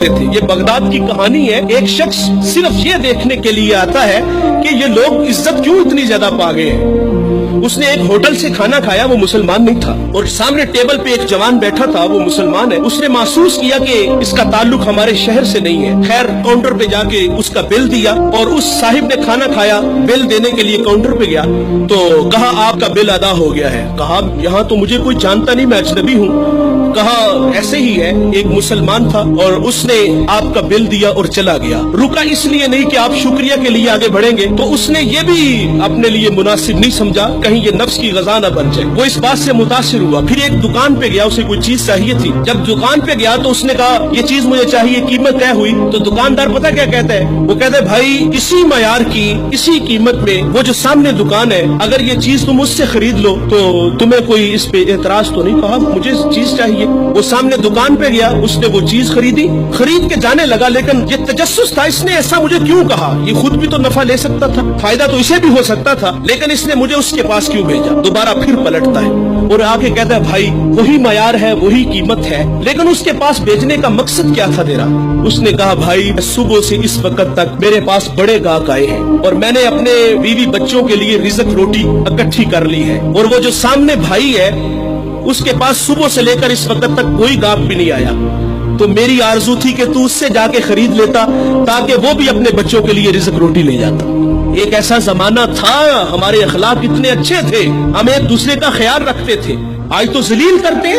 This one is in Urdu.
تھے۔ یہ بغداد کی کہانی ہے۔ ایک شخص صرف یہ دیکھنے کے لیے آتا ہے کہ یہ لوگ عزت کیوں اتنی زیادہ پا گئے ہیں۔ اس نے ایک ہوٹل سے کھانا کھایا، وہ مسلمان نہیں تھا، اور سامنے ٹیبل پہ ایک جوان بیٹھا تھا، وہ مسلمان ہے۔ اس نے محسوس کیا کہ اس کا تعلق ہمارے شہر سے نہیں ہے۔ خیر کاؤنٹر پہ جا کے اس کا بل دیا، اور اس صاحب نے کھانا کھایا، بل دینے کے لیے کاؤنٹر پہ گیا تو کہا آپ کا بل ادا ہو گیا ہے۔ کہا یہاں تو مجھے کوئی جانتا نہیں، میں اجنبی ہوں۔ کہا ایسے ہی ہے، ایک مسلمان تھا اور اس نے آپ کا بل دیا اور چلا گیا۔ رکا اس لیے نہیں کہ آپ شکریہ کے لیے آگے بڑھیں گے، تو اس نے یہ بھی اپنے لیے مناسب نہیں سمجھا کہیں یہ نفس کی غذا نہ بن جائے۔ وہ اس بات سے متاثر ہوا، پھر ایک دکان پہ گیا، اسے کوئی چیز چاہیے تھی۔ جب دکان پہ گیا تو اس نے کہا یہ چیز مجھے چاہیے، قیمت طے ہوئی تو دکاندار پتہ کیا کہتا ہے؟ وہ کہتا ہے بھائی اسی معیار کی اسی قیمت میں وہ جو سامنے دکان ہے، اگر یہ چیز تم اس سے خرید لو تو تمہیں کوئی اس پہ اعتراض تو نہیں؟ کہا مجھے چیز چاہیے۔ وہ سامنے دکان پہ گیا، اس نے وہ چیز خریدی، خرید کے جانے لگا، لیکن یہ تجسس تھا، اس نے ایسا مجھے کیوں کہا؟ یہ خود بھی تو نفع لے سکتا تھا، فائدہ تو اسے بھی ہو سکتا تھا، لیکن اس نے مجھے اس کے پاس کیوں بھیجا؟ دوبارہ پھر پلٹتا ہے اور آ کے کہتا ہے بھائی وہی معیار ہے، وہی قیمت ہے، لیکن اس کے پاس بھیجنے کا مقصد کیا تھا تیرا؟ اس نے کہا بھائی صبح سے اس وقت تک میرے پاس بڑے گاہک آئے ہیں اور میں نے اپنے بیوی بچوں کے لیے رزق روٹی اکٹھی کر لی ہے، اور وہ جو سامنے بھائی ہے اس کے پاس صبح سے لے کر اس وقت تک کوئی گاہک بھی نہیں آیا، تو میری آرزو تھی کہ تو اس سے جا کے خرید لیتا تاکہ وہ بھی اپنے بچوں کے لیے رزق روٹی لے جاتا۔ ایک ایسا زمانہ تھا، ہمارے اخلاق اتنے اچھے تھے، ہم ایک دوسرے کا خیال رکھتے تھے، آج تو ذلیل کرتے ہیں۔